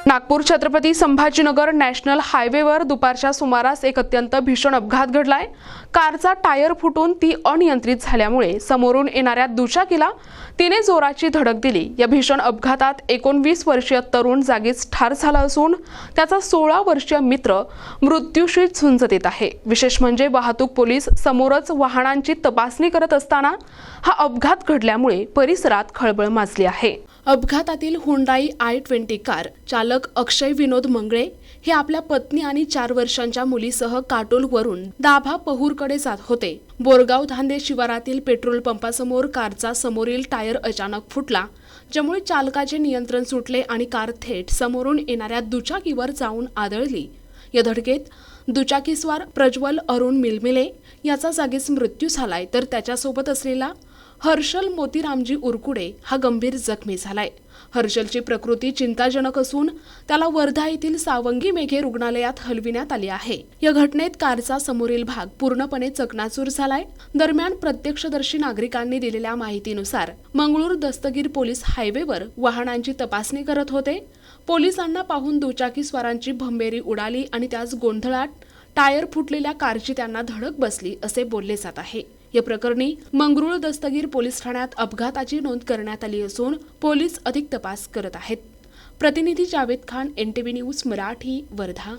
Nagpur Chhatrapati Sambhajinagar national हायवेवर दुपारच्या सुमारास एक अत्यंत भीषण अपघात घडलाय। कारचा टायर फुटून ती अनियंत्रित झाल्यामुळे समोरून येणाऱ्या दुचाकीला तिने जोराची धडक दिली। या भीषण अपघातात 19 वर्षीय तरुण जागीच ठार झाला असून त्याचा 16 वर्षीय मित्र मृत्यूशी झुंज देत आहे। विशेष म्हणजे वाहतूक पोलीस समोरच वाहनांची तपासणी करत असताना हा अपघात घडल्यामुळे परिसरात खळबळ माजली आहे। अपघातातील हुंडाई i20 कार चालक अक्षय विनोद मंगळे हे आपल्या पत्नी आणि 4 वर्षांच्या मुलीसह काटोलवरून दाभा पहूरकडे जात होते। बोरगाव धांदे शिवारातील पेट्रोल पंपासमोर कारचा समोरील टायर अचानक फुटला, ज्यामुळे चालकाचे नियंत्रण सुटले आणि कार थेट समोरून येणाऱ्या दुचाकीवर जाऊन आदळली। या धडकेत दुचाकीस्वार प्रज्वल अरुण मिलमिले याचा जागीच मृत्यू झालाय, तर त्याच्यासोबत असलेला हर्षल मोतीरामजी उरकुडे हा गंभीर जखमी झालाय। हर्षलची प्रकृती चिंताजनक असून त्याला वर्धा येथील सावंगी मेघे रुग्णालयात हलविण्यात आले आहे। या घटनेत कारचा समोरील भाग पूर्णपणे चकनाचूर झालाय। दरम्यान प्रत्यक्षदर्शी नागरिकांनी दिलेल्या माहितीनुसार मंगळूर दस्तगीर पोलीस हायवेवर वाहनांची तपासणी करत होते। पोलिसांना पाहून दुचाकीस्वारांची भंबेरी उडाली आणि त्याच गोंधळात टायर फुटलेल्या कारची त्यांना धडक बसली असे बोलले जात आहे। या प्रकरणी मंगरूळ दस्तगीर पोलीस ठाण्यात अपघाताची नोंद करण्यात आली असून पोलीस अधिक तपास करत आहेत। प्रतिनिधी जावेद खान, NTV न्यूज मराठी, वर्धा।